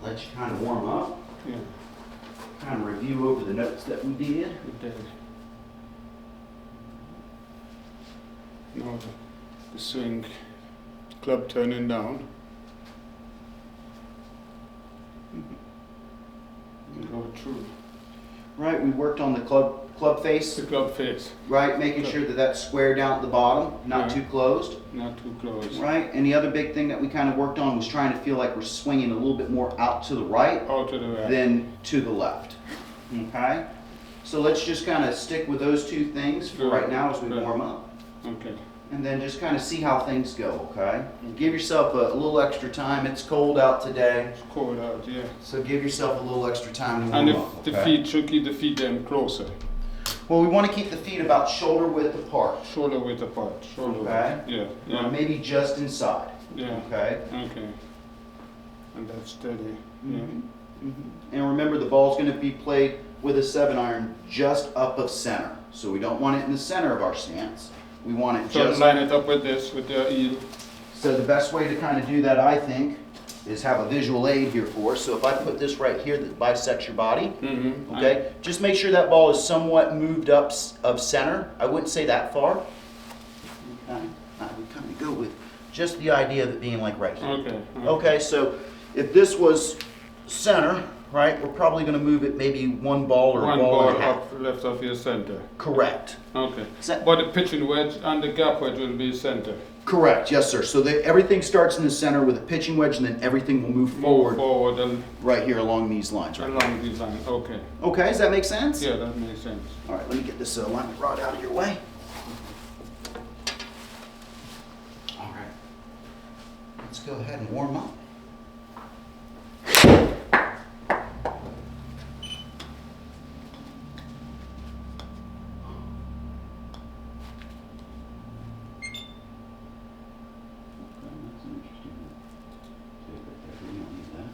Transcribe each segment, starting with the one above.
let you kind of warm up. Yeah. Kind of review over the notes that we did. We did. Now the swing club turning down. We go through. Right, we worked on the club face. The club face, Right, making sure that that's square down at the bottom, not Yeah. too closed. not too close. Right, and the other big thing that we kind of worked on was trying to feel like we're swinging a little bit more out to the right Out to the right. than to the left. Okay, so let's just kind of stick with those two things for right now as we Good. warm up, Okay. and then just kind of see how things go. Okay, give yourself a little extra time. It's cold out today, It's cold out, yeah. so give yourself a little extra time to And warm up. the Okay? feet should keep the feet then closer. Well, we want to keep the feet about shoulder width apart. Shoulder width apart. Shoulder Okay. width. Yeah. Or Yeah. maybe just inside. Yeah. Okay. Okay. And that's steady. Yeah. And remember, the ball's going to be played with a 7-iron just up of center. So we don't want it in the center of our stance. We want it So just. line it up with this, with the heel. So the best way to kind of do that, I think, is have a visual aid here for us. So if I put this right here that bisects your body, Mm-hmm. okay, just make sure that ball is somewhat moved up of center. I wouldn't say that far. Okay. I would kind of go with just the idea of it being like right here. Okay. Okay, so if this was center, right, we're probably going to move it maybe one ball or One a ball ball and a half. up left of your center. Correct. Okay. Is that- But the pitching wedge and the gap wedge will be center. Correct, yes, sir. So everything starts in the center with a pitching wedge, and then everything will move Move forward forward and right here along these lines. Right? along these lines. Okay. Okay, does that make sense? Yeah, that makes sense. All right, let me get this alignment rod out of your way. All right. Let's go ahead and warm up. That's an interesting one. Take that there, we don't need that.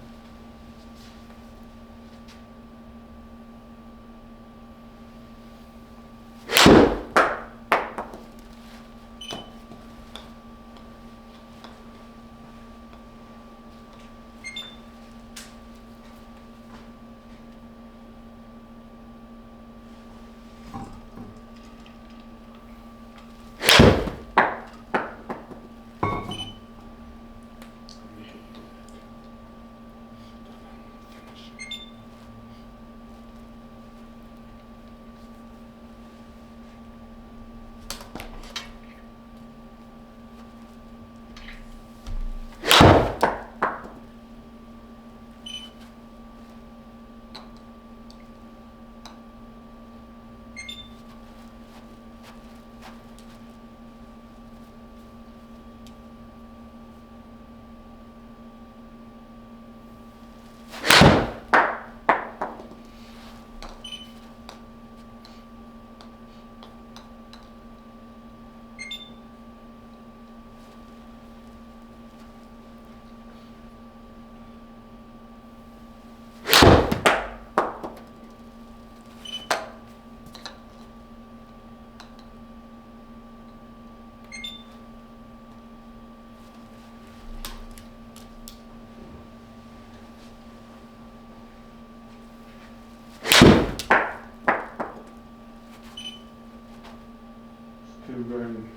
Still going.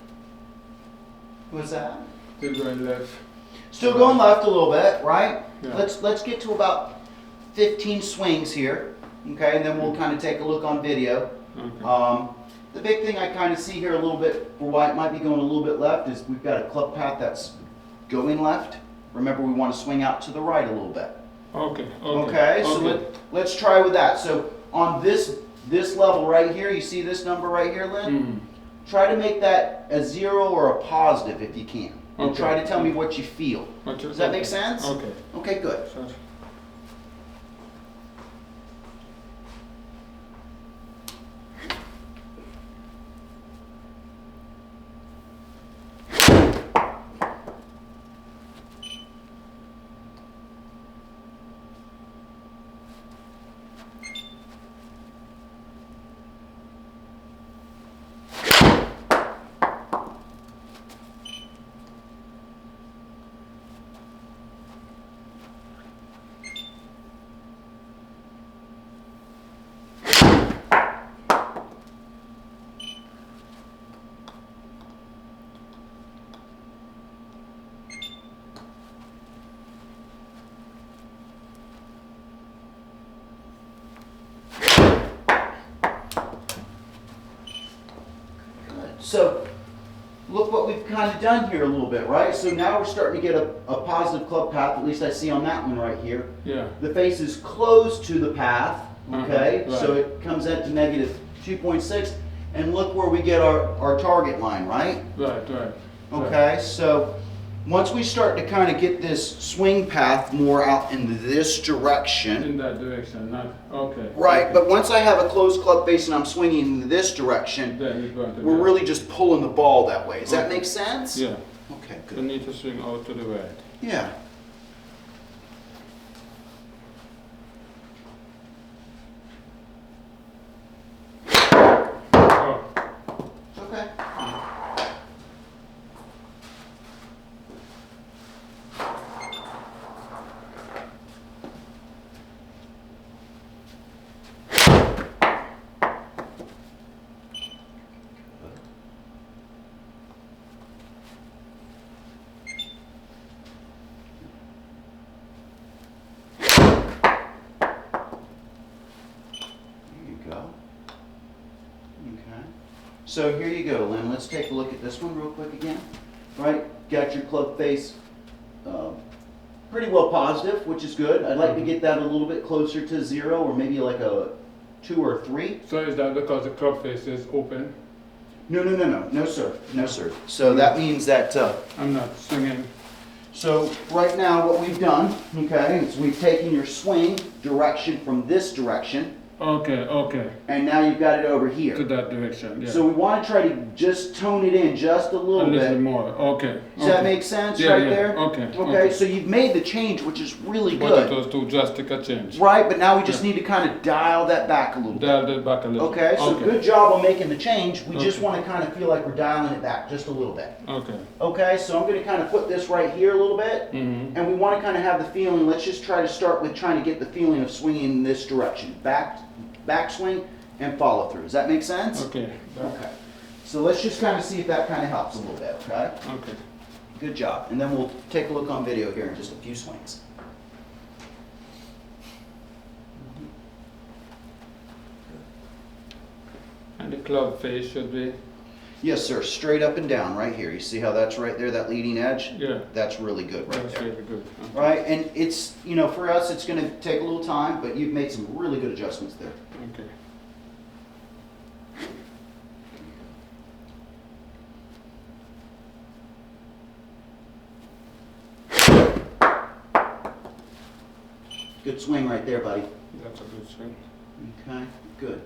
What's that? Still going left. Still going left a little bit, right? Yeah. Let's get to about 15 swings here, okay, and then we'll kind of take a look on video. Okay. The big thing I kind of see here a little bit for why it might be going a little bit left is we've got a club path that's going left. Remember, we want to swing out to the right a little bit. Okay. Okay, so let's try with that. So on this level right here, you see this number right here, Lynn? Mm. Try to make that a 0 or a positive if you can. And Okay. try to tell me what you feel. Does that make sense? Okay. Okay, good. So, So look what we've kind of done here a little bit, right? So now we're starting to get a positive club path, at least I see on that one right here. Yeah. The face is close to the path, okay? Right. So it comes out to negative 2.6, and look where we get our target line, right? Right. Okay, so once we start to kind of get this swing path more out in this direction, In that direction, not okay. right, but once I have a closed club face and I'm swinging in this direction, Then it's going to we're go. really just pulling the ball that way. Does that Okay. make sense? Yeah. Okay, You good. need to swing out to the right. Yeah. Oh. Okay. So here you go, Lynn. Let's take a look at this one real quick again. Right, got your club face pretty well positive, which is good. I'd like to get that a little bit closer to 0, or maybe like a 2 or 3. So is that because the club face is open? No, sir. No, sir. So that means that, I'm not swinging. so right now what we've done, okay, is we've taken your swing direction from this direction, Okay. and now you've got it over To here. that direction. Yeah. So we want to try to just tone it in just a a little little bit. more. Okay. Does that make sense Yeah, right yeah. there? Okay. Okay, so you've made the change, which is really But it good. was too drastic a change. Right, but now we just need to kind of dial that back a little bit. Dialed it back a little. Okay, so good job on making the change. We just Okay. want to kind of feel like we're dialing it back just a little bit. Okay. Okay, so I'm going to kind of put this right here a little bit. Mm-hmm. And we want to kind of have the feeling, let's just try to start with trying to get the feeling of swinging in this direction. Back swing and follow through. Does that make sense? Okay. Okay. So let's just kind of see if that kind of helps a little bit, okay? Okay. Good job. And then we'll take a look on video here in just a few swings. And the club face should be. Yes, sir. Straight up and down right here. You see how that's right there, that leading edge? Yeah. That's really good right That's there. really good. Okay. Right? And it's, you know, for us, it's going to take a little time, but you've made some really good adjustments there. Okay. Good swing right there, buddy. That's a good swing. Okay, good.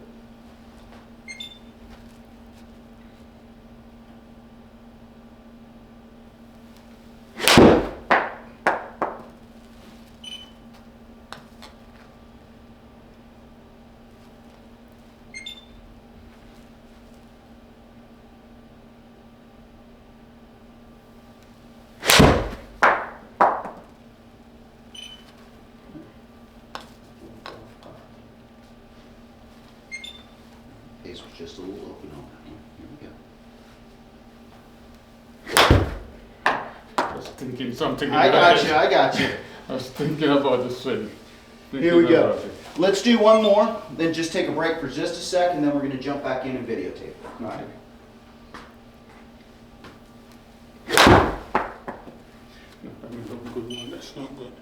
Pace was just a little open on that one. Here we go. I was thinking something. I got you, I got you. I was thinking about the swing. Here we Thinking go. about it. Let's do one more, then just take a break for just a sec, and then we're going to jump back in and videotape. All right. No, I mean, look good one. That's not good.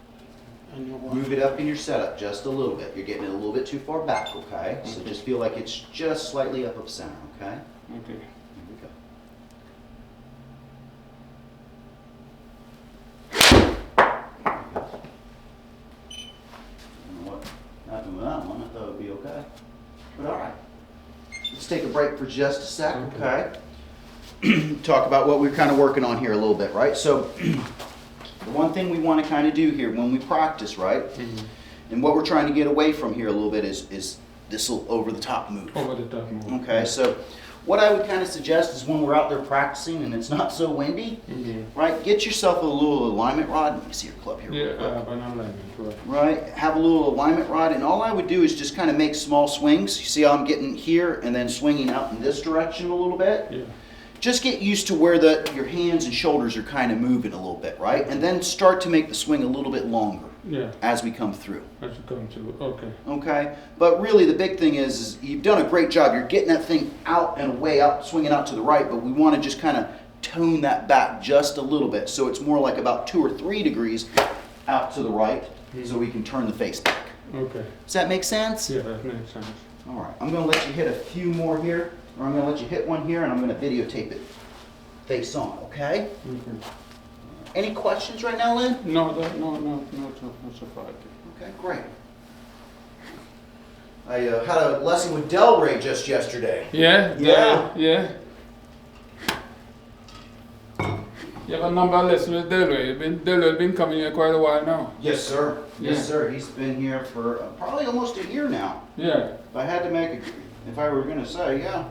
And you want. Move it up in your setup just a little bit. You're getting it a little bit too far back, okay? So Okay. just feel like it's just slightly up of center, okay? Okay. Here we go. I don't know what happened with that one. I thought it would be okay. But all right. Let's take a break for just a sec, okay? Talk about what we're kind of working on here a little bit, right? So the one thing we want to kind of do here when we practice, right? Mm-hmm. And what we're trying to get away from here a little bit is this little over-the-top move. Over the top move. Okay, so what I would kind of suggest is when we're out there practicing and it's not so windy, Mm-hmm. right, get yourself a little alignment rod. Let me see your club here real Yeah, quick. an alignment. Right. Right, have a little alignment rod, and all I would do is just kind of make small swings. You see how I'm getting here and then swinging out in this direction a little bit? Yeah. Just get used to where your hands and shoulders are kind of moving a little bit, right? And then start to make the swing a little bit longer. Yeah, as we come through. I should come to, okay. Okay, but really the big thing is you've done a great job. You're getting that thing out and away, out, swinging out to the right, but we want to just kind of tone that back just a little bit, so it's more like about 2 or 3 degrees out to the right, so we can turn the face back. Okay. Does that make sense? Yeah, that makes sense. All right, I'm going to let you hit a few more here, or I'm going to let you hit one here, and I'm going to videotape it face on. Okay? Okay. Any questions right now, Lynn? No, that's a fact. Okay, great. I had a lesson with Delray just yesterday. Yeah? Yeah. Yeah. You have a number of lessons with Delray. Delray been coming here quite a while now. Yes, sir. Yes, Yeah. sir. He's been here for probably almost a year now. Yeah. If I had to make if I were going to say, yeah.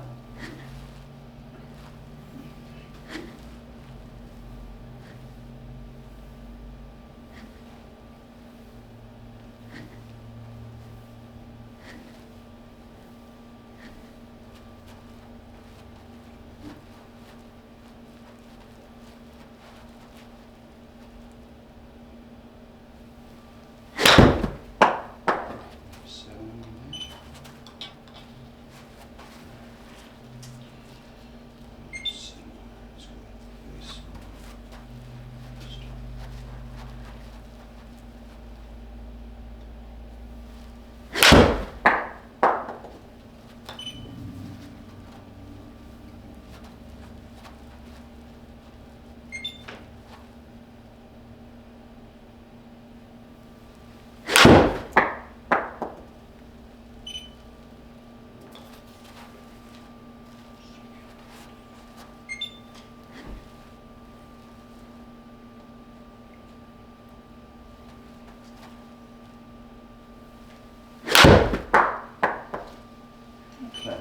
Okay.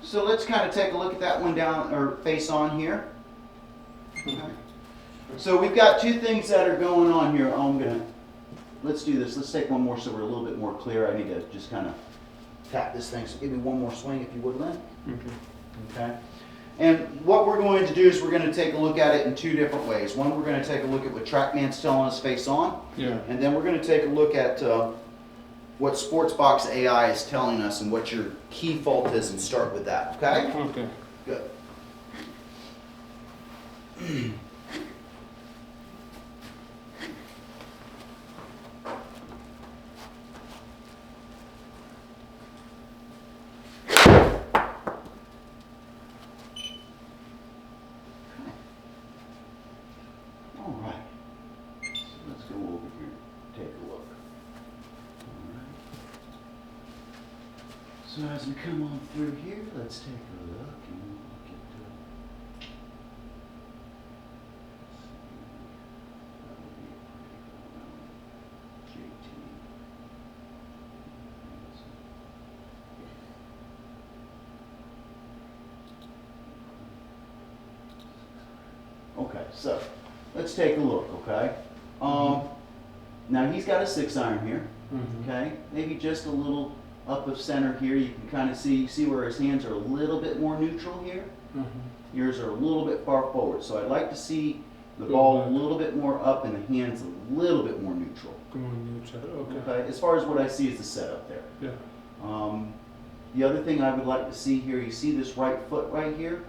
So let's kind of take a look at that one down, or face on here. Okay. So we've got 2 things that are going on here. Let's do this. Let's take one more so we're a little bit more clear. I need to just kind of tap this thing. So give me one more swing if you would, Lynn. Okay. And what we're going to do is we're going to take a look at it in 2 different ways. One, we're going to take a look at what TrackMan's telling us face on. Yeah. And then we're going to take a look at what Sportsbox AI is telling us and what your key fault is, and start with that, okay? Okay. Good. All right. So let's go over here and take a look. All right. So as we come on through here, let's take a look and look at that would be pretty JT. Okay, so let's take a look, okay? Now he's got a 6-iron here, okay? Maybe just a little up of center here. You can kind of see where his hands are a little bit more neutral here. Yours are a little bit far forward. So I'd like to see the ball a little bit more up and the hands a little bit more neutral. Okay. As far as what I see is the setup there. Yeah. The other thing I would like to see here, you see this right foot right here?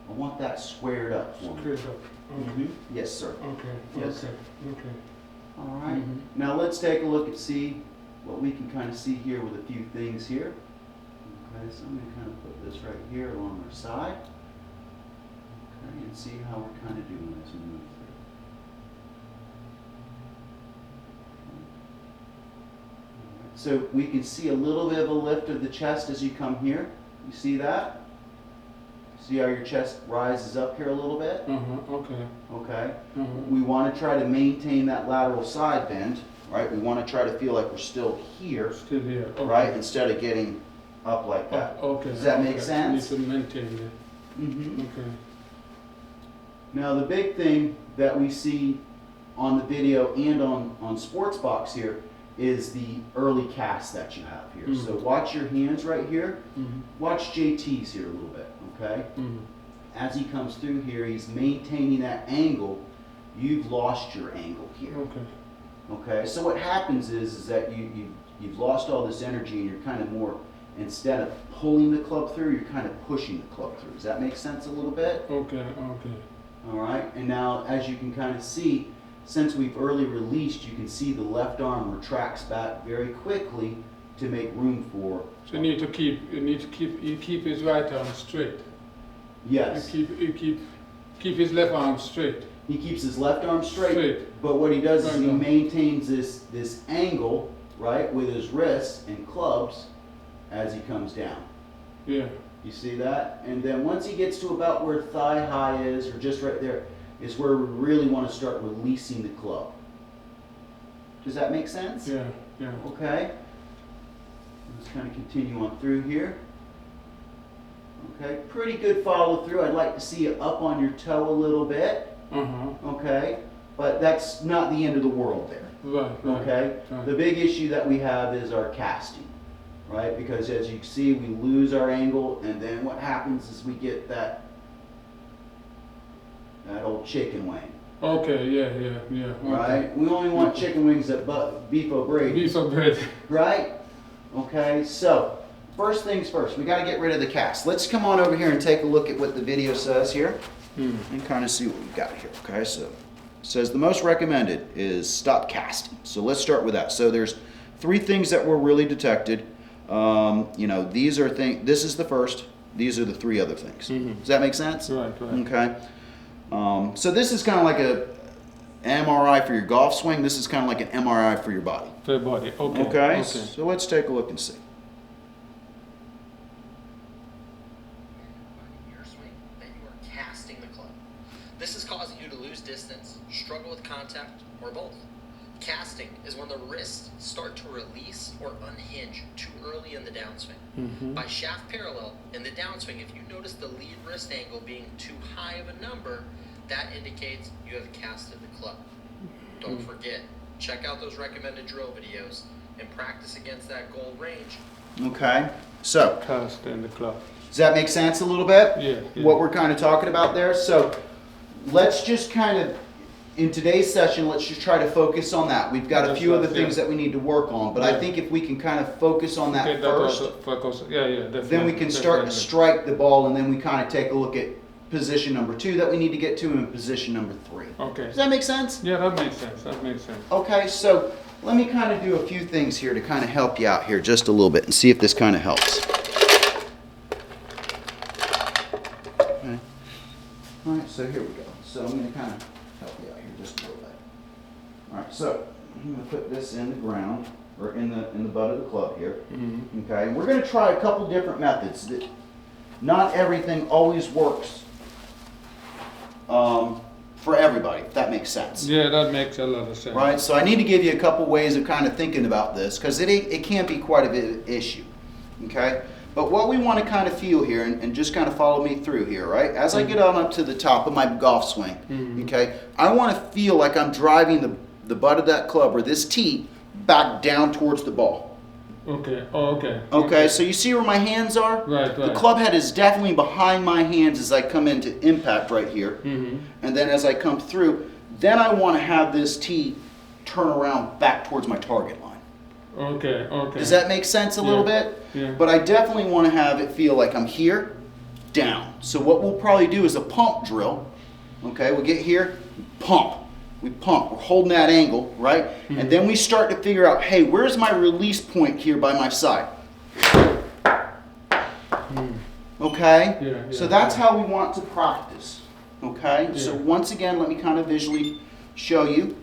I want that squared up for me. Squared up. Okay. Yes, sir. Okay. Yes. Okay. All right. Now let's take a look and see what we can kind of see here with a few things here. Okay, so I'm going to kind of put this right here along our side. Okay, and see how we're kind of doing as we move through. All right, so we can see a little bit of a lift of the chest as you come here. You see that? See how your chest rises up here a little bit? Okay. Okay. We want to try to maintain that lateral side bend, right? We want to try to feel like we're still here, Still here. Okay. right? Instead of getting up like that. Okay. Does that make sense? Need to maintain it. Okay. Now the big thing that we see on the video and on Sportsbox here is the early cast that you have here. So watch your hands right here. Watch JT's here a little bit, okay? As he comes through here, he's maintaining that angle. You've lost your angle here. Okay. Okay, so what happens is that you've lost all this energy and you're kind of more, instead of pulling the club through, you're kind of pushing the club through. Does that make sense a little bit? Okay, okay. All right, and now as you can kind of see, since we've early released, you can see the left arm retracts back very quickly to make room for. So you keep his right arm straight. Yes. You keep his left arm straight. He keeps his left arm straight, but what he does is he maintains this angle, right, with his wrists and clubs as he comes down. Yeah. You see that? And then once he gets to about where thigh high is, or just right there, is where we really want to start releasing the club. Does that make sense? Yeah, yeah. Okay. Let's kind of continue on through here. Okay, pretty good follow through. I'd like to see you up on your toe a little bit. Okay, but that's not the end of the world there. Right, right. Okay, right. The big issue that we have is our casting, right? Because as you can see, we lose our angle, and then what happens is we get that old chicken wing. Okay, yeah. Okay. Right? We only want chicken wings that beef O'Brady. Beef O'Brady. Right? Okay, so first things first, we got to get rid of the cast. Let's come on over here and take a look at what the video says here and kind of see what we've got here. Okay, so it says the most recommended is stop casting. So let's start with that. So there's 3 things that were really detected. You know, these are this is the first. These are the 3 other things. Does that make sense? Right. Okay. So this is kind of like a MRI for your golf swing. This is kind of like an MRI for your body. For your body. Okay. Okay. So let's take a look and see. This is causing you to lose distance, struggle with contact, or both. Casting is when the wrists start to release or unhinge too early in the downswing. By shaft parallel, in the downswing, if you notice the lead wrist angle being too high of a number, that indicates you have casted the club. Don't forget, check out those recommended drill videos and practice against that goal range. Okay. So Cast in the club. does that make sense a little bit? Yeah. What we're kind of talking about there. So let's just kind of, in today's session, let's just try to focus on that. We've got a few other things that we need to work on, but I think if we can kind of focus on that first, definitely. then we can start to strike the ball, and then we kind of take a look at position number 2 that we need to get to, and position number 3. Okay. Does that make sense? Yeah, that makes sense. Okay, so let me kind of do a few things here to kind of help you out here just a little bit and see if this kind of helps. Okay. All right, so here we go. So I'm going to kind of help you out here just a little bit. All right, so I'm going to put this in the ground, or in the butt of the club here. Okay, and we're going to try a couple different methods. Not everything always works for everybody, if that makes sense. Yeah, that makes a lot of sense. Right, so I need to give you a couple ways of kind of thinking about this, because it can be quite a bit of an issue. Okay, but what we want to kind of feel here, and just kind of follow me through here, right? As I get on up to the top of my golf swing, okay, I want to feel like I'm driving the butt of that club, or this tee, back down towards the ball. Okay. Oh, okay. Okay, so you see where my hands are? Right. The club head is definitely behind my hands as I come into impact right here. And then as I come through, then I want to have this tee turn around back towards my target line. Okay. Does that make sense a little bit? Yeah. But I definitely want to have it feel like I'm here, down. So what we'll probably do is a pump drill. Okay, we'll get here, pump. We pump, we're holding that angle, right? And then we start to figure out, hey, where's my release point here by my side? Okay? Yeah, so that's how we want to practice. Okay? Yeah. So once again, let me kind of visually show you,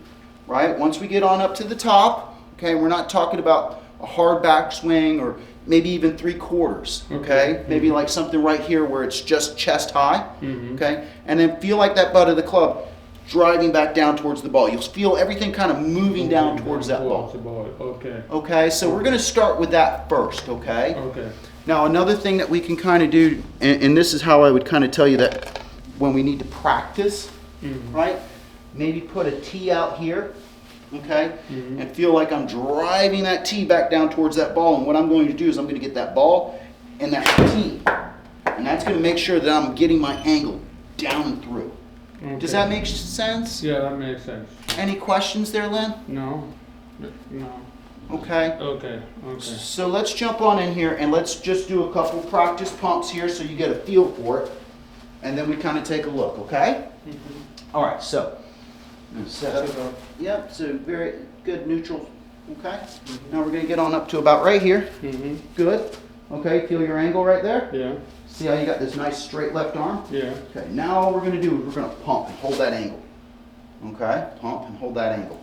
right? Once we get on up to the top, okay, we're not talking about a hard backswing or maybe even 3/4, okay? Maybe like something right here where it's just chest high, okay? And then feel like that butt of the club driving back down towards the ball. You'll feel everything kind of moving down towards that ball. Okay. Okay, so we're going to start with that first, okay? Okay. Now another thing that we can kind of do, and this is how I would kind of tell you that when we need to practice, right? Maybe put a tee out here, okay? And feel like I'm driving that tee back down towards that ball. And what I'm going to do is I'm going to get that ball and that tee. And that's going to make sure that I'm getting my angle down and through. Does that make sense? Yeah, that makes sense. Any questions there, Lynn? No? No. Okay. Okay, okay. So let's jump on in here and let's just do a couple practice pumps here so you get a feel for it. And then we kind of take a look, okay? All right, so I'm gonna set up. Yep, so very good neutral, okay? Now we're gonna get on up to about right here. Good. Okay, feel your angle right there? Yeah, See how you got this nice straight left arm? yeah. Okay, now all we're gonna do is we're gonna pump and hold that angle. Okay, pump and hold that angle.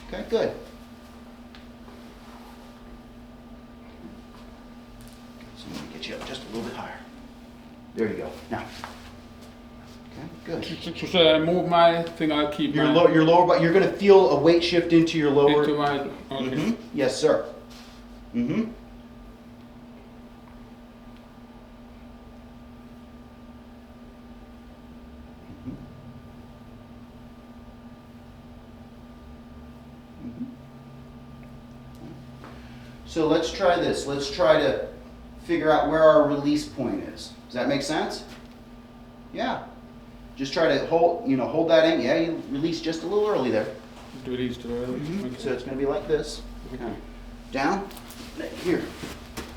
Okay, good. So I'm gonna get you up just a little bit higher. There you go. Now. Okay, good. So should I move my thing? I'll keep Your my... lower body, you're gonna feel a weight shift into your lower. Into my... Okay. Mhm. Yes, sir. Mm-hmm. So let's try this. Let's try to figure out where our release point is. Does that make sense? Yeah. Just try to hold that in. Yeah, you release just a little early there. Do these too early? Okay. So it's going to be like this. Okay. Down. Here.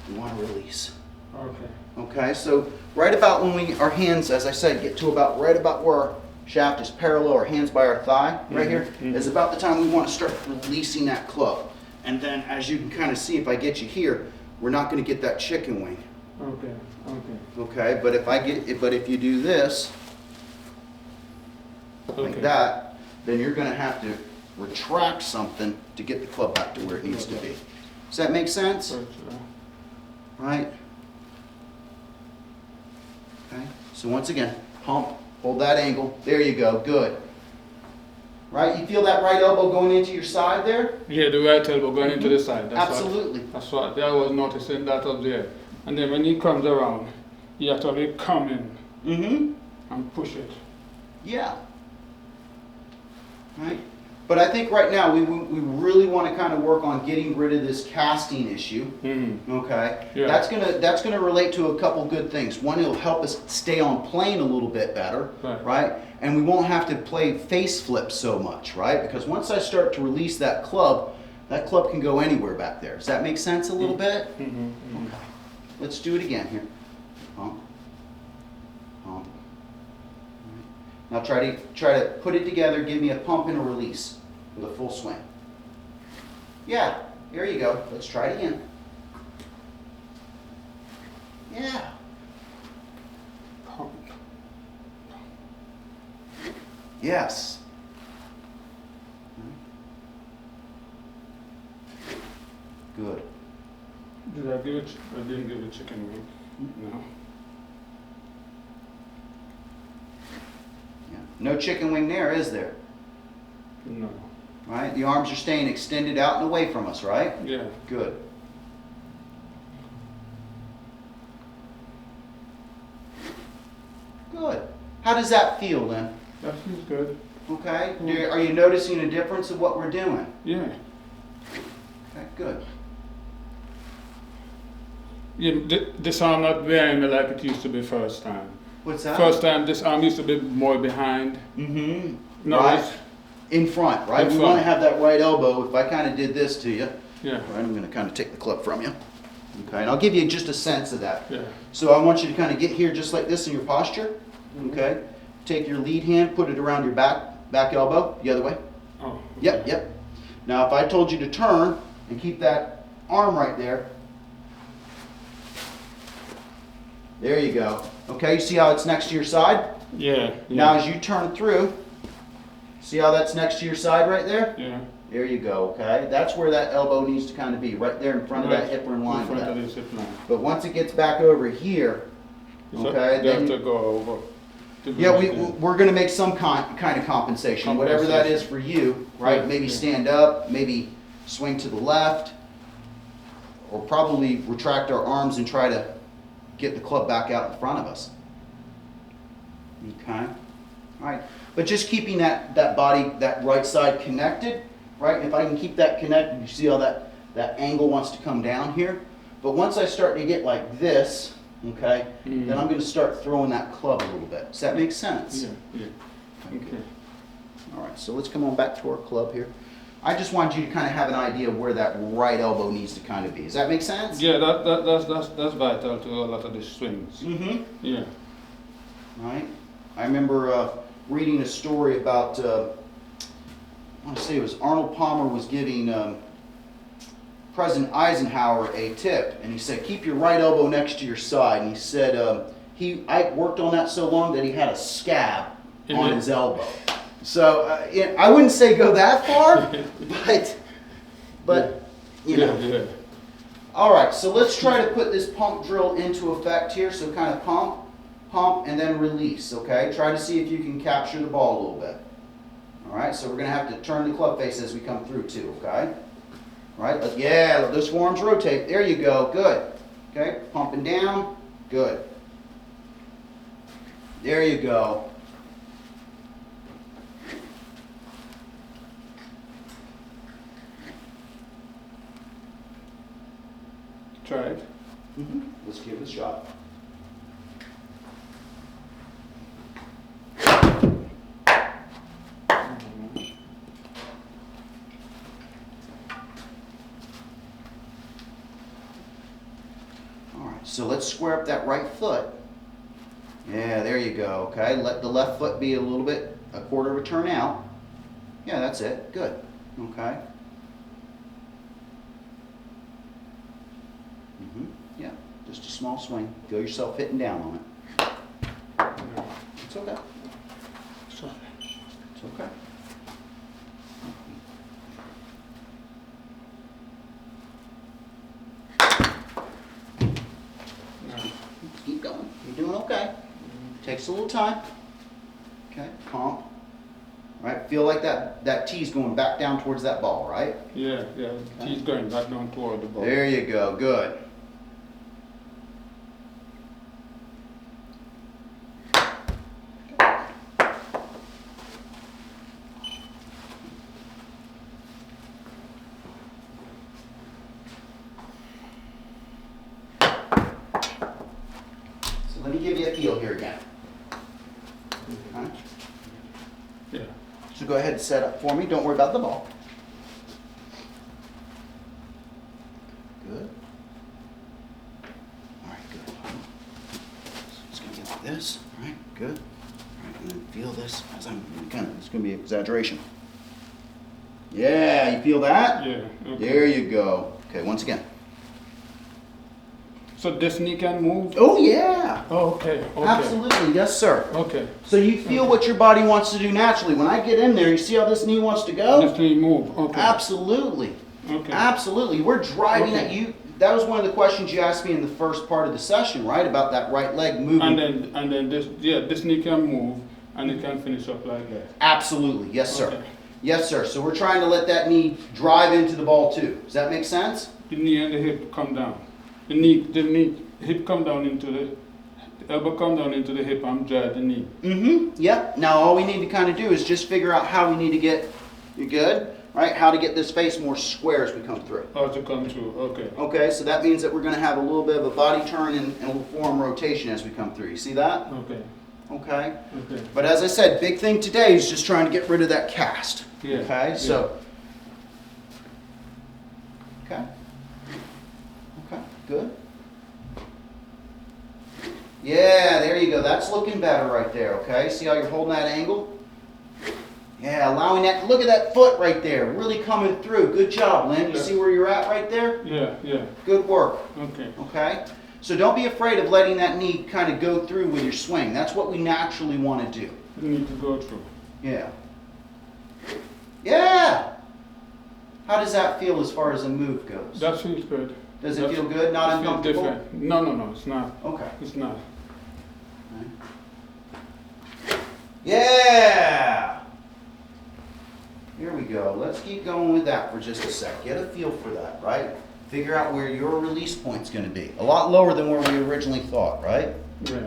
You want to release. Okay. Okay, so right about when our hands, as I said, get to about right about where our shaft is parallel, our hands by our thigh, right here, is about the time we want to start releasing that club. And then, as you can kind of see, if I get you here, we're not going to get that chicken wing. Okay, okay. Okay, but if you do this, like that, then you're going to have to retract something to get the club back to where it needs to be. Does that make sense? Right? Okay, so once again, pump, hold that angle. There you go, good. Right, you feel that right elbow going into your side there? Yeah, the right elbow going into the side. Absolutely. That's what I was noticing that up there. And then when he comes around, you have to have it come in and push it. Yeah. Right? But I think right now we really want to kind of work on getting rid of this casting issue. Okay? Yeah. That's gonna relate to a couple good things. One, it'll help us stay on plane a little bit better, right? And we won't have to play face flips so much, right? Because once I start to release that club can go anywhere back there. Does that make sense a little bit? Okay. Let's do it again here. Pump. Pump. Now try to put it together, give me a pump and a release with a full swing. Yeah, there you go. Let's try it again. Yeah. Pump. Yes. Good. Did I give it? I didn't give it chicken wing. No. Yeah. No chicken wing there, is there? No. Right? The arms are staying extended out and away from us, right? Yeah. Good. Good. How does that feel, Lynn? That feels good. Okay. Are you noticing a difference of what we're doing? Yeah. Okay, good. Yeah, this arm not behind me like it used to be first time. What's that? First time, this arm used to be more behind. Mm-hmm. No, right. it's- In front, right? In We front. want to have that right elbow. If I kind of did this to you, Yeah. right, I'm going to kind of take the club from you. Okay, and I'll give you just a sense of that. Yeah. So I want you to kind of get here just like this in your posture. Okay. Take your lead hand, put it around your back elbow, the other way. Oh. Okay. Yep, yep. Now if I told you to turn and keep that arm right there. There you go. Okay, you see how it's next to your side? Yeah. Now as you turn through, see how that's next to your side right there? Yeah. There you go, okay? That's where that elbow needs to kind of be, right there in front of that hip or in line In with front that. of this hip line. But once it gets back over here, So okay, they have then, to go over. yeah, we're gonna make some kind of compensation, whatever that is for you, right? Yeah, Maybe yeah. stand up, maybe swing to the left, or probably retract our arms and try to get the club back out in front of us. Okay, all right. But just keeping that body, that right side connected, right? If I can keep that connected, you see how that angle wants to come down here. But once I start to get like this, okay? Then I'm gonna start throwing that club a little bit. Does that make sense? Yeah, yeah. Okay. All right, so let's come on back to our club here. I just want you to kind of have an idea of where that right elbow needs to kind of be. Does that make sense? Yeah, that's vital to a lot of the swings. Mm-hmm. Yeah. Right. I remember reading a story about, I want to say it was Arnold Palmer was giving President Eisenhower a tip, and he said, keep your right elbow next to your side. And he said, I worked on that so long that he had a scab on his elbow. So I wouldn't say go that far, but you know. Yeah. All right, so let's try to put this pump drill into effect here. So kind of pump, and then release, okay? Try to see if you can capture the ball a little bit. All right, so we're going to have to turn the club face as we come through too, okay? All right, let those forearms rotate. There you go, good. Okay, pumping down, good. There you go. Try it. Let's give it a shot. All right, so let's square up that right foot. Yeah, there you go, okay? Let the left foot be a quarter of a turn out. Yeah, that's it, good, okay? Yeah, just a small swing. Feel yourself hitting down on it. It's okay. It's okay. Keep going. You're doing okay. Takes a little time. Okay, pump. All right, feel like that tee's going back down towards that ball, right? Yeah. Okay. He's going back down toward the ball. There you go, good. Let me give you a feel here again. Okay. Yeah. So go ahead and set up for me. Don't worry about the ball. Good. All right, good. So it's going to be like this. All right, good. All right, and then feel this as I'm it's going to be exaggeration. Yeah, you feel that? Yeah. Okay. There you go. Okay, once again. So this knee can move? Oh, yeah. Oh, okay. Absolutely, yes, sir. Okay. So you feel what your body wants to do naturally. When I get in there, you see how this knee wants to go? This knee move. Okay. Absolutely. Okay. Absolutely. We're driving Okay. at you. That was one of the questions you asked me in the first part of the session, right? About that right leg moving. And then this knee can move and it can finish up like that. Absolutely. Yes, sir. Okay. Yes, sir. So we're trying to let that knee drive into the ball too. Does that make sense? The knee and the hip come down. The hip come down into the elbow come down into the hip and drive the knee. Yep. Now all we need to kind of do is just figure out how we need to get, you good? Right? How to get this face more square as we come through. How to come through. Okay. Okay, so that means that we're going to have a little bit of a body turn and a little forearm rotation as we come through. You see that? Okay. Okay. Okay. But as I said, big thing today is just trying to get rid of that cast. Yeah. Okay, Yeah. so. Okay. Okay, good. Yeah, there you go. That's looking better right there, okay? See how you're holding that angle? Yeah, allowing that, look at that foot right there, really coming through. Good job, Lynn. You Yeah. see where you're at right there? Yeah. Good work, Okay. okay? So don't be afraid of letting that knee kind of go through with your swing. That's what we naturally want to do. You need to go through. Yeah. Yeah! How does that feel as far as the move goes? That feels good. Does it feel good? Not It feels uncomfortable? different. No, it's not. Okay. It's not. Yeah! Here we go. Let's keep going with that for just a sec. Get a feel for that, right? Figure out where your release point's going to be. A lot lower than where we originally thought, right? Yeah.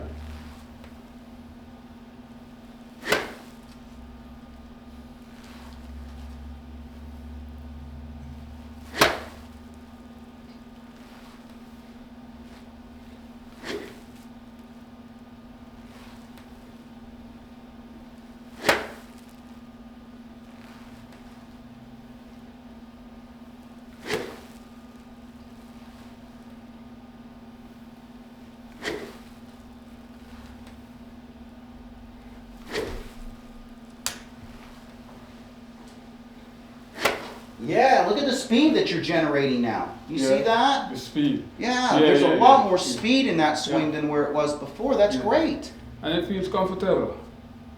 Yeah, look at the speed that you're generating now. You see that? The speed. Yeah, there's a lot more Yeah. speed in that swing Yeah. than where it was before. That's Yeah. great. And it feels comfortable.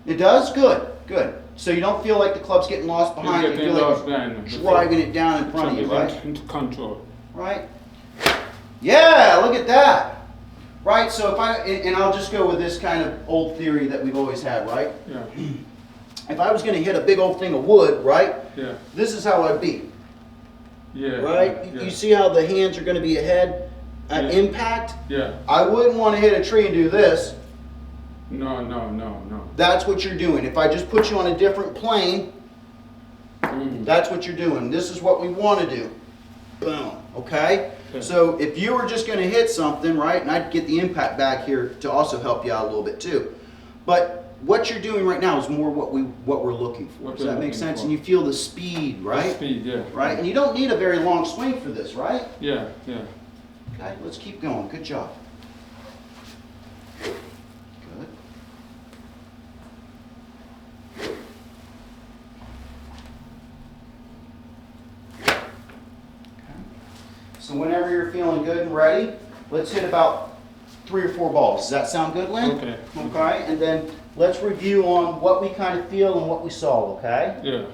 It does? Good, good. So you don't feel like the club's getting lost behind you. You Getting feel lost like behind you're you. driving it down in front of you, It's right? into control. Right? Yeah, look at that. Right, so if and I'll just go with this kind of old theory that we've always had, right? Yeah. If I was going to hit a big old thing of wood, right? Yeah. This is how I'd be, Yeah. right? Yeah. You see how the hands are going to be ahead at Yeah. impact? Yeah. I wouldn't want to hit a tree and do this. No. That's what you're doing. If I just put you on a different plane, Mm. that's what you're doing. This is what we want to do. Boom. Okay? Okay. So if you were just going to hit something, right, and I'd get the impact back here to also help you out a little bit too. But what you're doing right now is more what we're looking for. What Does we're that make looking sense? for. And you feel the speed, right? Speed, yeah. Right? And you don't need a very long swing for this, right? Yeah. Okay, let's keep going. Good job. Good. So whenever you're feeling good and ready, let's hit about 3 or 4 balls. Does that sound good, Lynn? Okay. Okay, and then let's review on what we kind of feel and what we saw, okay? Yeah.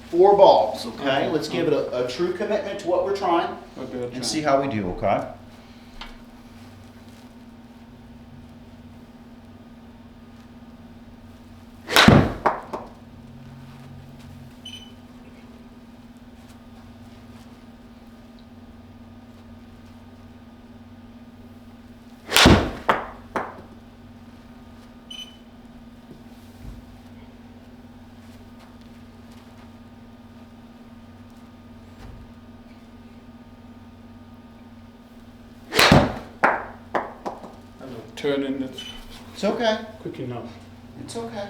4 balls, okay? Okay. Let's give it a true commitment to what we're trying Okay. and see how we do, okay? Turning it It's okay. quick enough. It's okay.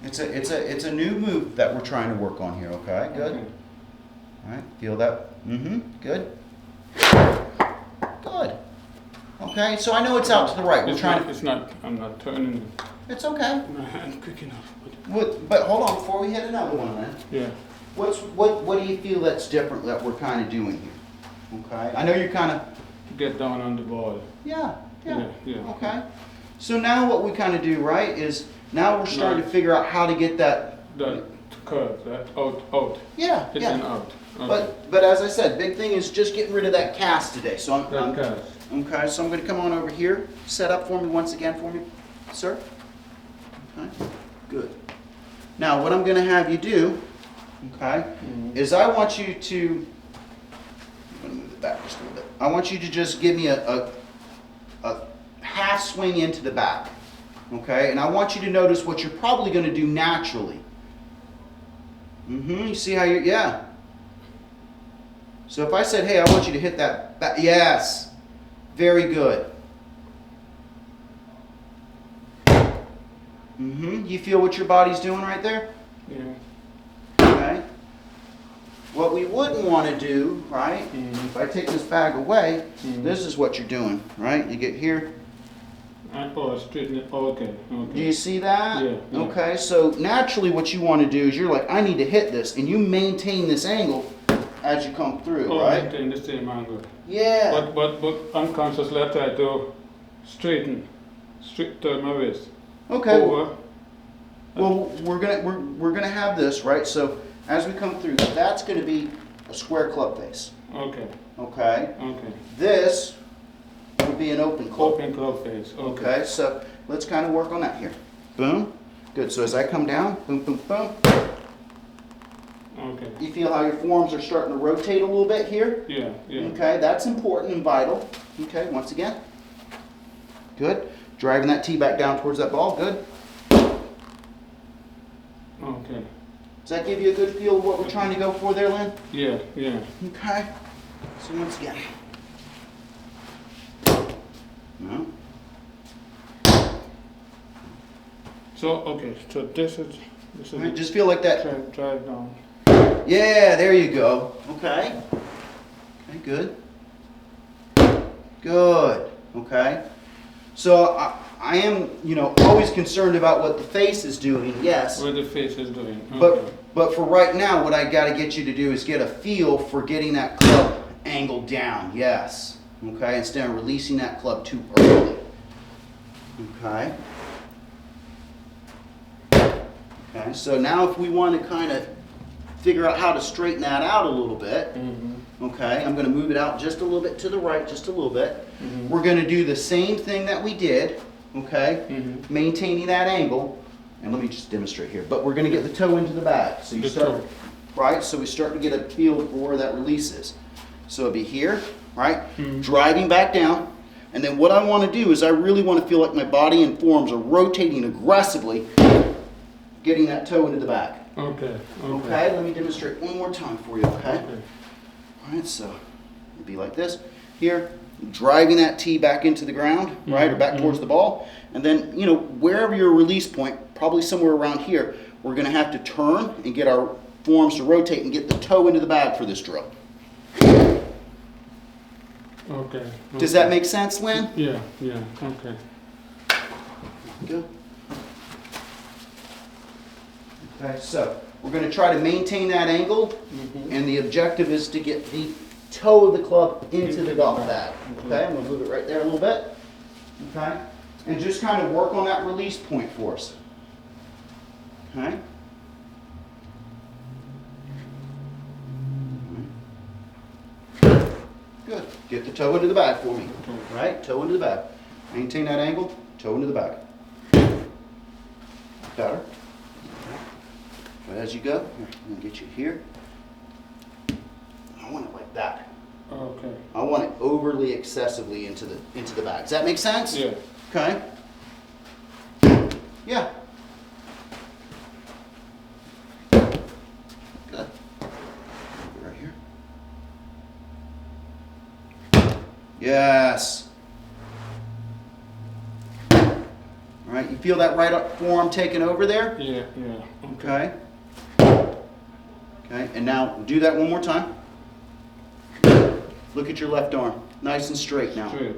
It's a new move that we're trying to work on here, okay? Good. Okay. All right, feel that? Mm-hmm, good. Good. Okay, so I know it's out to the right. We're trying to, It's not. I'm not turning it's okay. my hand quick enough. But hold on, before we hit another one then. Yeah. What do you feel that's different that we're kind of doing here? Okay, I know you're kind of, Get down on the ball. yeah. Yeah. Okay. So now what we kind of do, right, is now we're starting to figure out how to get that. That curve. That out. Yeah, It's yeah. an out. Okay. But as I said, big thing is just getting rid of that cast today. So I'm That cast. okay. So I'm going to come on over here. Set up for me once again for me, sir. Okay. Good. Now what I'm going to have you do, okay, is I want you to. I'm going to move it back just a little bit. I want you to just give me a half swing into the back, okay? And I want you to notice what you're probably going to do naturally. You see how you're, yeah. So if I said, hey, I want you to hit that back, yes, very good. You feel what your body's doing right there? Yeah. Okay. What we wouldn't want to do, right, if I take this bag away, this is what you're doing, right? You get here. Straighten it. Okay. Do you see that? Yeah. Okay, so naturally what you want to do is you're like, I need to hit this, and you maintain this angle as you come through, right? Maintain the same angle. Yeah. But unconsciously I try to straighten turn my waist. Okay. Over. Well, we're gonna have this, right? So as we come through, that's gonna be a square club face. Okay. Okay. Okay. This would be an open club. Open club face. Okay. Okay, so let's kind of work on that here. Boom. Good. So as I come down, boom, boom, boom. Okay. You feel how your forearms are starting to rotate a little bit here? Yeah. Yeah. Okay, that's important and vital. Okay, once again. Good. Driving that tee back down towards that ball. Good. Okay. Does that give you a good feel of what we're trying to go for there, Lynn? Yeah. Yeah. Okay. So once again. No. So okay. So this is All right, just feel like that. drive down. Yeah, there you go. Okay. Okay, good. Good. Okay. So I I am, always concerned about what the face is doing, yes. What the face is doing. Okay. But for right now, what I gotta get you to do is get a feel for getting that club angled down, yes. Okay, instead of releasing that club too early. Okay. Okay, so now if we want to kind of figure out how to straighten that out a little bit, okay, I'm going to move it out just a little bit to the right, just a little bit. We're going to do the same thing that we did, okay, maintaining that angle. And let me just demonstrate here. But we're going to get the toe into the bag. So you start, right? So we start to get a feel for where that release is. So it'll be here, right? Driving back down. And then what I want to do is I really want to feel like my body and forms are rotating aggressively, getting that toe into the bag. Okay. Okay, let me demonstrate one more time for you, okay? All right, so it'd be like this. Here, driving that tee back into the ground, right, or back towards the ball. And then, wherever your release point, probably somewhere around here, we're going to have to turn and get our forms to rotate and get the toe into the bag for this drill. Okay. Does that make sense, Lynn? Yeah, okay. Good. Okay, so we're going to try to maintain that angle, and the objective is to get the toe of the club into the golf bag. Okay, I'm going to move it right there a little bit. Okay, and just kind of work on that release point for us. Okay. Good. Get the toe into the bag for me. Right, toe into the bag. Maintain that angle, toe into the bag. Better. But as you go, here, I'm going to get you here. I want it like that. Okay. I want it overly excessively into the bag. Does that make sense? Yeah. Okay. Yeah. Good. Right here. Yes. All right. You feel that right up forearm taking over there? Yeah. Okay. Okay, and now do that one more time. Look at your left arm. Nice and straight now. Straight.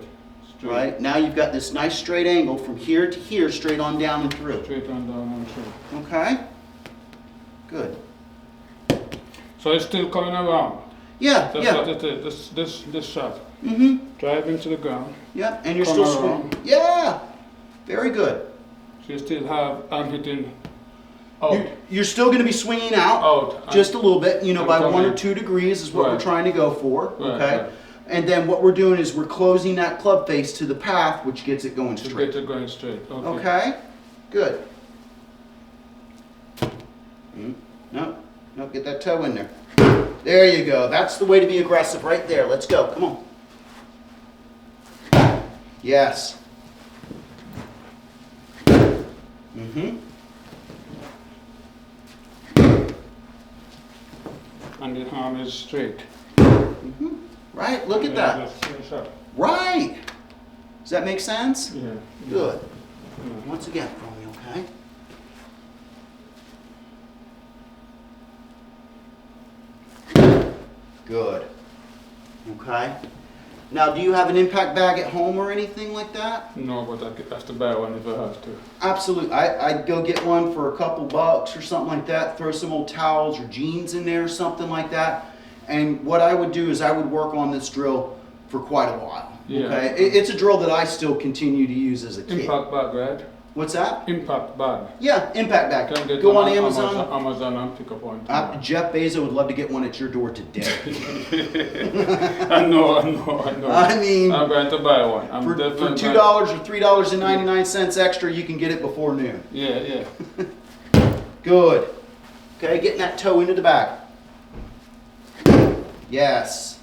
Right? Now you've got this nice straight angle from here to here, straight on down and through. Straight on down and through. Okay? Good. So it's still coming around. Yeah, That's yeah. what it is. This shot. Mm-hmm. Drive into the ground. Yeah, and you're Come still around. swinging. Yeah! Very good. So you still have, I'm hitting out. You're still going to be swinging out. Out. Just a little bit, I'm by 1 or coming. 2 degrees is what we're Right. trying to go for. Right, Okay? right. And then what we're doing is we're closing that club face to the path, which gets it going To straight. get it going straight. Okay. Okay? Good. No, get that toe in there. There you go. That's the way to be aggressive right there. Let's go. Come on. Yes. And the arm is straight. Right? Look at Yeah, that. just finish up. Right. Does that make sense? Yeah. Good. Yeah. Once again for me, okay? Good. Okay. Now, do you have an impact bag at home or anything like that? No, but I have to buy one if I have to. Absolutely. I'd go get one for a couple bucks or something like that. Throw some old towels or jeans in there or something like that. And what I would do is I would work on this drill for quite a while. Yeah. Okay. It's a drill that I still continue to use as a kid. Impact bag, right? What's that? Impact bag. Yeah, impact bag. Can get Go one on Amazon. Amazon and pick up one. tomorrow. Jeff Bezos would love to get one at your door today. I know. I mean, I'm going to buy one. I'm for definitely $2 or $3.99 extra, you can get it before noon. Yeah. Good. Okay, getting that toe into the bag. Yes.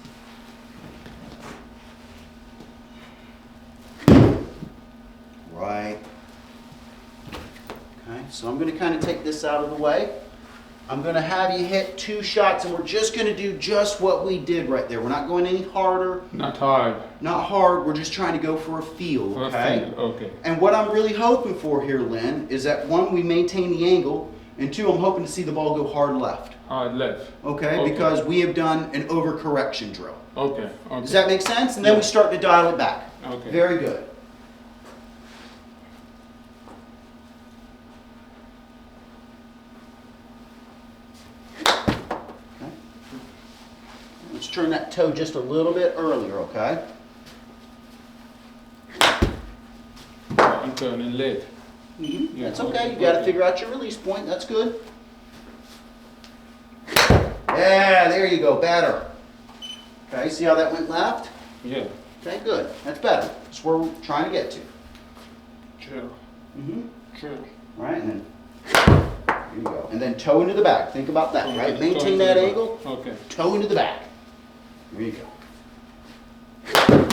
Right. Okay, so I'm going to kind of take this out of the way. I'm going to have you hit 2 shots, and we're just going to do just what we did right there. We're not going any harder. Not hard. Not hard. We're just trying to go for a feel, For a okay? feel, okay. And what I'm really hoping for here, Lynn, is that 1, we maintain the angle, and 2, I'm hoping to see the ball go hard left. Hard left. Okay? Because we have done an overcorrection drill. Okay. Does that make sense? And then we start to dial it back. Okay. Very good. Just turn that toe just a little bit earlier, okay? I'm turning late. Yeah, That's okay. You got to figure out your release point. That's good. Yeah, there you go. Better. Okay, see how that went left? Yeah. Okay, good. That's better. That's where we're trying to get to. Chill. Chill. All right, and then here you go. And then toe into the back. Think about that, right? Okay, toe Maintain into that the back. angle. Okay. Toe into the back. There you go.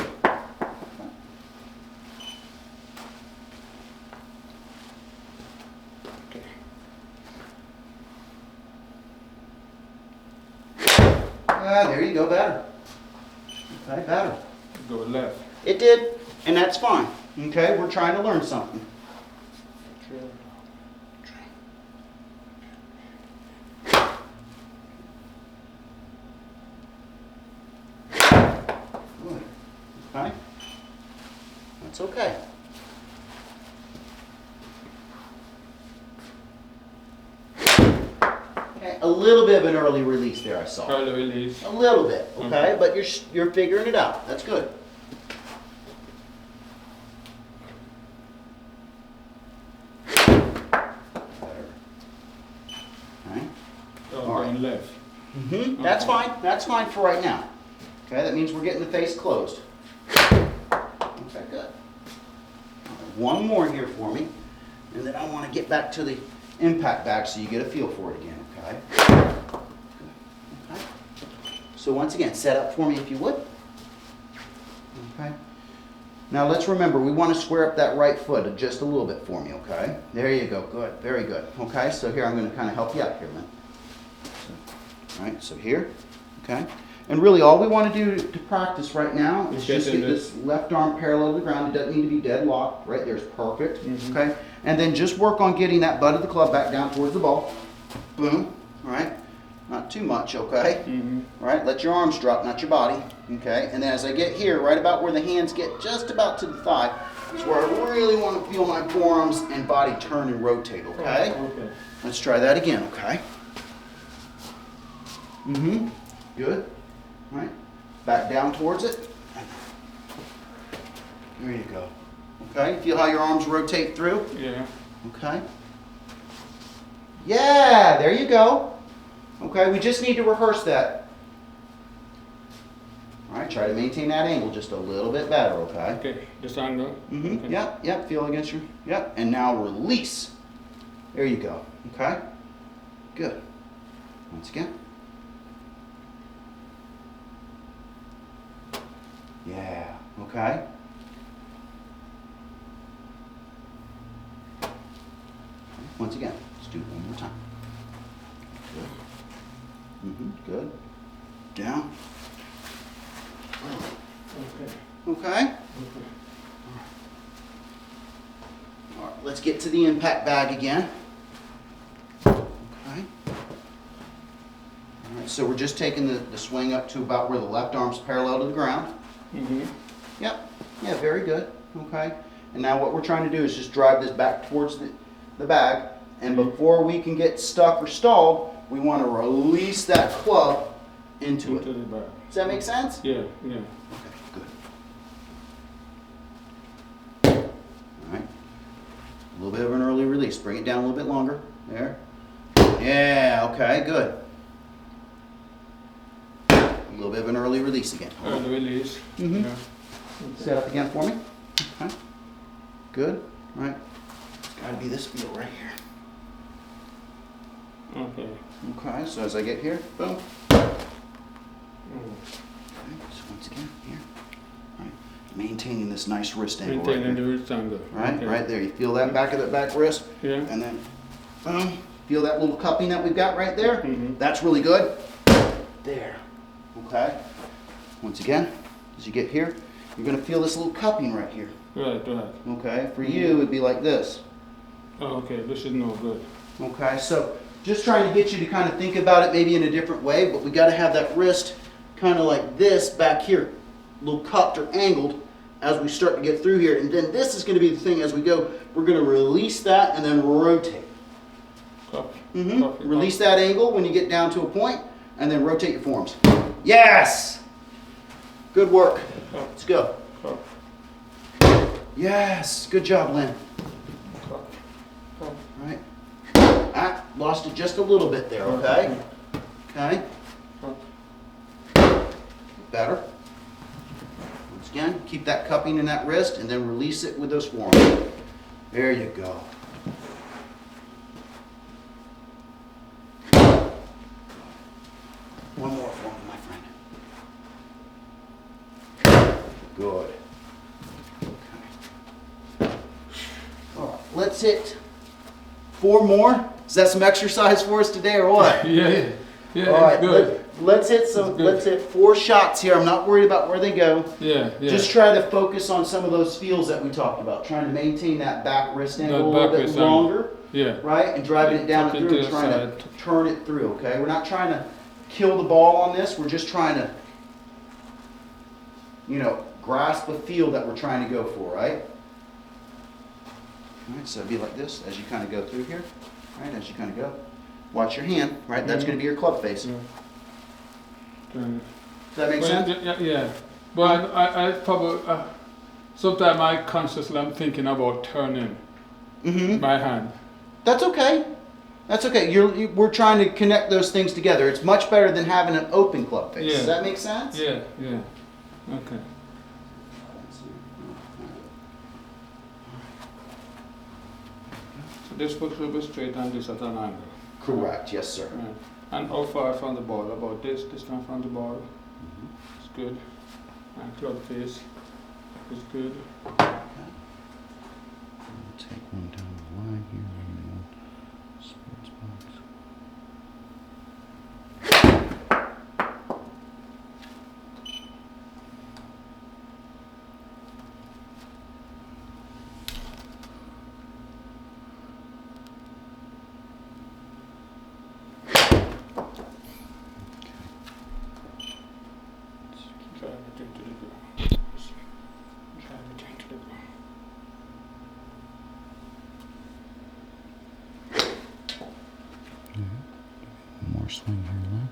Okay. There you go. Better. Okay, better. Go left. It did, and that's fine. Okay, we're trying to learn something. Chill. Good. Okay. That's okay. Okay, a little bit of an early release there, I saw. Early release. A little bit, okay, but you're figuring it out. That's good. Okay. Oh, All right. going left. That's Okay. fine. That's fine for right now. Okay, that means we're getting the face closed. Okay, good. All right, one more here for me, and then I want to get back to the impact bag so you get a feel for it again, okay? Okay. So once again, set up for me if you would. Okay. Now let's remember, we want to square up that right foot just a little bit for me, okay? There you go. Good. Very good. Okay, so here I'm going to kind of help you out here, Lynn. All right, so here, okay? And really all we want to do to practice right now is just get this left arm parallel to the ground. It doesn't need to be dead locked. Right there's perfect, okay? And then just work on getting that butt of the club back down towards the ball. Boom, all right? Not too much, okay? All right, let your arms drop, not your body, okay? And then as I get here, right about where the hands get just about to the thigh, is where I really want to feel my forearms and body turn and rotate, okay? Okay. Let's try that again, okay? Good. All right. Back down towards it. There you go. Okay. Feel how your arms rotate through? Yeah. Okay. Yeah, there you go. Okay, we just need to rehearse that. All right, try to maintain that angle just a little bit better, okay? Okay. This angle. Okay. Yep, yep, feel against your, yep. And now release. There you go, okay? Good. Once again. Yeah, okay. Once again, let's do it one more time. Good. Good. Down. Okay. Okay. All right, let's get to the impact bag again. Okay. All right, so we're just taking the swing up to about where the left arm's parallel to the ground. Yep. Yeah, very good. Okay. And now what we're trying to do is just drive this back towards the bag. And before we can get stuck or stalled, we want to release that club into it. Into the back. Does that make sense? Yeah. Yeah. Okay, good. All right. A little bit of an early release. Bring it down a little bit longer. There. Yeah, okay, good. A little bit of an early release again. Early release. Mhm. Yeah. Set up again for me. Okay. Good. All right. It's got to be this feel right here. Okay. Okay, so as I get here, boom. Mm. Okay, so once again, here. All right. Maintaining this nice wrist angle Maintaining right the here. wrist angle. Right, Okay. right there. You feel that back of that back wrist? Yeah. And then, boom. Feel that little cupping that we've got right there? Mhm. That's really good. There. Okay. Once again, as you get here, you're going to feel this little cupping right here. Right. Right. Okay. For you, it'd be like this. Oh, okay. This is no good. Okay. So just trying to get you to kind of think about it maybe in a different way, but we got to have that wrist kind of like this back here, a little cupped or angled as we start to get through here. And then this is going to be the thing as we go. We're going to release that and then rotate. Cup. Release that angle when you get down to a point, and then rotate your forearms. Yes! Good work. Up, Let's go. up, Yes, good job, Lynn. up, up. Right. Ah, lost it just a little bit there, okay? Okay. Better. Once again, keep that cupping in that wrist and then release it with those forearms. There you go. One more for me, my friend. Good. Okay. All right, let's hit 4 more. Is that some exercise for us today or what? Yeah, yeah, All right, it's good. let's hit some. It's good. Let's hit 4 shots here. I'm not worried about where they go. Yeah, yeah. Just try to focus on some of those feels that we talked about. Trying to maintain that back wrist angle That a little back bit wrist angle. longer, Yeah. right? And driving it down Tuck and it through to and the trying to side. turn it through. Okay, we're not trying to kill the ball on this. We're just trying to, grasp a feel that we're trying to go for, right? All right, so it'd be like this as you kind of go through here, right? As you kind of go. Watch your hand, right? That's going to be your club face. Yeah. Turn Does that make it. sense? Yeah, yeah. But I probably, sometimes I consciously am thinking about turning Mm-hmm. my hand. That's okay. That's okay. We're trying to connect those things together. It's much better than having an open club face. Yeah. Does that make sense? Yeah, yeah. Okay. So this foot will be straight and this at an angle. Correct. Yes, sir. Right. And how far from the ball? About this distance from the ball. It's good. And club face is good. Take one down the line here. Sports box. Drive it into the ground. Drive it into the ground. More swing here, Lynn.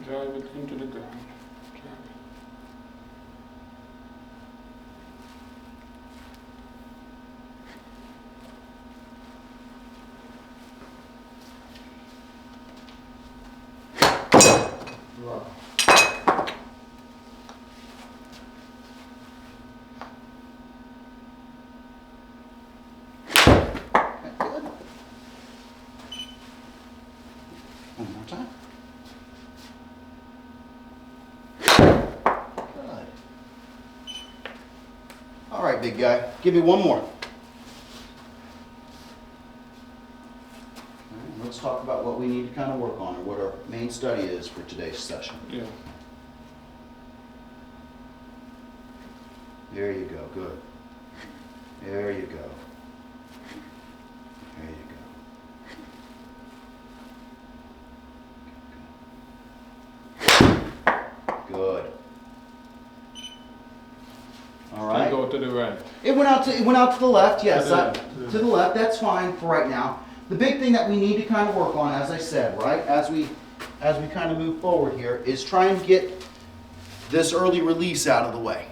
Drive it into the ground. Drive it. Wow. Okay, good. One more time. Good. All right, big guy. Give me one more. All right, let's talk about what we need to kind of work on, or what our main study is for today's session. Yeah. There you go. Good. There you go. There you go. Good. All right. And go to the right. It went out to the left, yes. To the left. To the left, that's fine for right now. The big thing that we need to kind of work on, as I said, right, as we kind of move forward here, is trying to get this early release out of the way.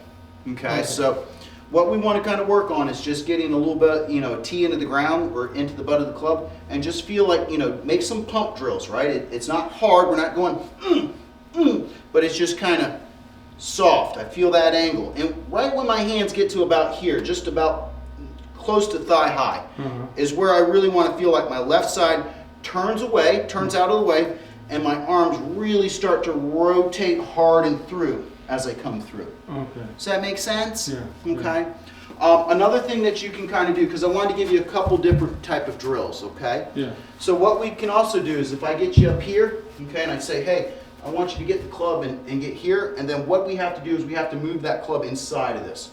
Okay, so what we want to kind of work on is just getting a little bit, a tee into the ground or into the butt of the club, and just feel like, make some pump drills, right? It's not hard, we're not going, but it's just kind of soft. I feel that angle. And right when my hands get to about here, just about close to thigh high, is where I really want to feel like my left side turns out of the way, and my arms really start to rotate hard and through as I come through. Okay. Does that make sense? Yeah. Okay. Another thing that you can kind of do, because I wanted to give you a couple different type of drills, okay? Yeah. So what we can also do is if I get you up here, okay, and I say, hey, I want you to get the club and get here, and then what we have to do is we have to move that club inside of this.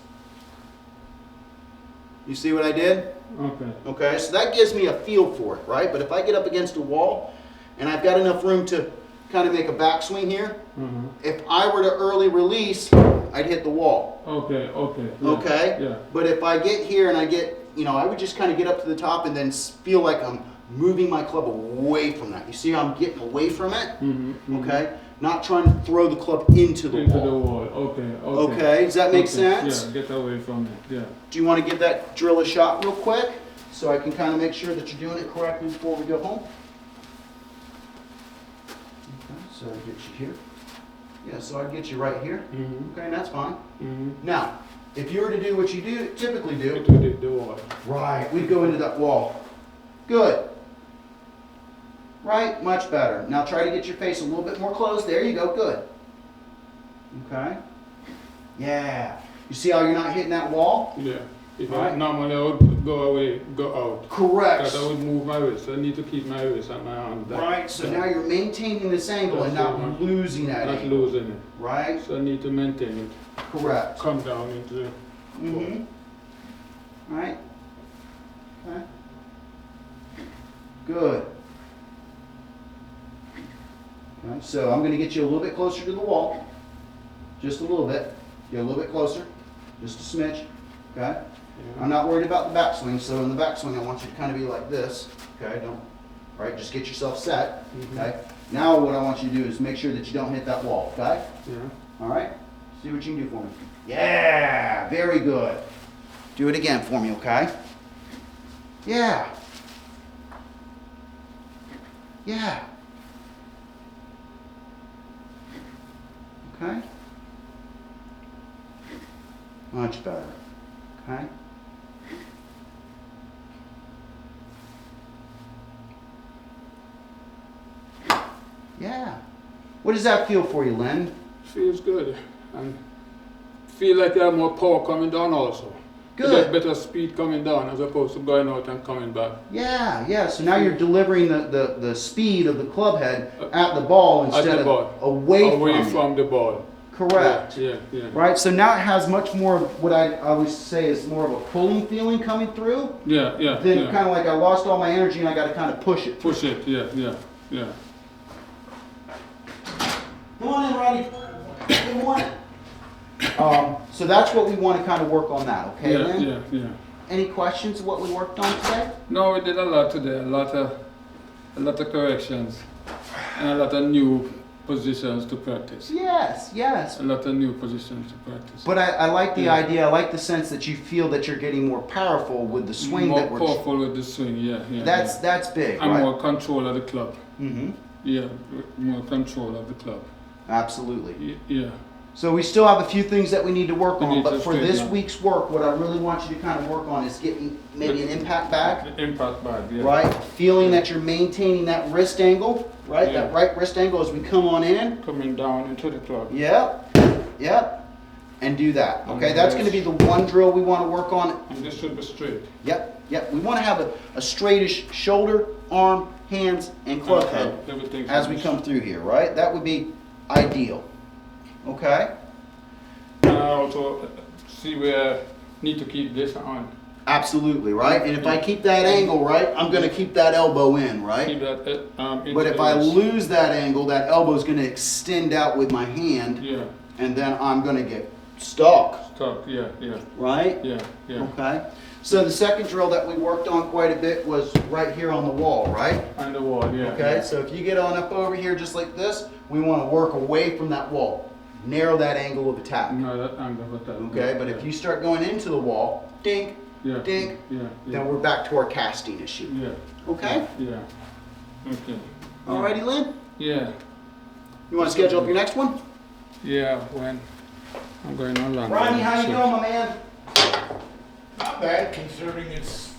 You see what I did? Okay. Okay, so that gives me a feel for it, right? But if I get up against a wall and I've got enough room to kind of make a backswing here. Mm-hmm. If I were to early release, I'd hit the wall. Okay, okay. Yeah, Okay? Yeah. But if I get here and I get, I would just kind of get up to the top and then feel like I'm moving my club away from that. You see how I'm getting away from it? Mm-hmm. Mm-hmm. Okay? Not trying to throw the club into the Into wall. the wall. Okay, okay. Okay, does that make Okay, sense? Yeah, get away from it. Yeah. Do you want to give that drill a shot real quick so I can kind of make sure that you're doing it correctly before we go home? Okay, so I get you here. Yeah, so I'd get you right here. Mm-hmm. Okay, and that's fine. Mm-hmm. Now, if you were to do what you typically do, It will the wall. right, we'd go into that wall. Good. Right, much better. Now try to get your face a little bit more closed. There you go, good. Okay. Yeah. You see how you're not hitting that wall? Yeah. If Right. I normally I would go away, go out. Correct. But I would move my wrist. I need to keep my wrist and my arm down. Right, so now you're maintaining this angle and That's not it. losing that Not angle. losing it. Right? So I need to maintain it. Correct. Come down into the Mm-hmm. Right? Okay. Good. Okay, so I'm going to get you a little bit closer to the wall. Just a little bit. Get a little bit closer. Just a smidge. Okay? I'm not worried about the backswing, so in the backswing I want you to kind of be like this. Okay? Don't, right? Just get yourself set. Okay? Now what I want you to do is make sure that you don't hit that wall. Okay? Yeah. All right? See what you can do for me. Yeah! Very good. Do it again for me, okay? Yeah. Yeah. Okay? Much better. Okay? Yeah. What does that feel for you, Lynn? Feels good. And feel like you have more power coming down also. You Good. get better speed coming down as opposed to going out and coming back. Yeah, yeah. So now you're delivering the speed of the club head at the ball instead the ball. of away from it. the ball. Correct. Yeah, yeah. Right? So now it has much more of what I always say is more of a pulling feeling coming through. Yeah, yeah. Then yeah. kind of like I lost all my energy and I got to kind of push it. Push it, yeah, yeah, yeah. Come on in, Roddy. Good morning. So that's what we want to kind of work on that, okay, Yeah, Lynn? yeah, yeah. Any questions of what we worked on today? No, we did a lot today, a lot of corrections, and a lot of new positions to practice. Yes, yes. A lot of new positions to practice. But I like the Yeah. idea, I like the sense that you feel that you're getting more powerful with the swing more that we're... powerful with the swing, yeah, yeah. That's big, And right? more control of the club. Mm-hmm. Yeah, more control of the club. Absolutely. Yeah. So we still have a few things that we need to work We on, need but to for straighten this out. week's work, what I really want you to kind of work on is getting maybe an impact back, The impact bag, yeah. right? Feeling that you're maintaining that wrist angle, right? Yeah. That right wrist angle as we come on in. Coming down into the club. Yep, yep. And do that, okay? And That's going to be the one drill we want to work on. And this should be straight. Yep, yep. We want to have a straightish shoulder, arm, hands, and club head Everything as we come through here, right? That would be ideal, okay? And I also see where I need to keep this on. Absolutely, right? And if I keep that angle right, I'm going to keep that elbow in, Keep right? that into But if the I wrist. lose that angle, that elbow is going to extend out with my hand, Yeah, and then I'm going to get stuck, stuck, yeah, yeah, right? yeah, yeah. Okay. So the second drill that we worked on quite a bit was right here on the wall, right? On the wall, yeah. Okay, so if you get on up over here just like this, we want to work away from that wall. Narrow that angle of attack. No, that angle, but that. Okay, but if you start going into the wall, dink, yeah, dink, yeah, yeah, then we're back to our casting issue. yeah, Okay? yeah. Okay. Alrighty, Lynn? Yeah, You want to schedule up your next one? yeah. When I'm going on long. Ronnie, how you doing, my man? Not bad considering it's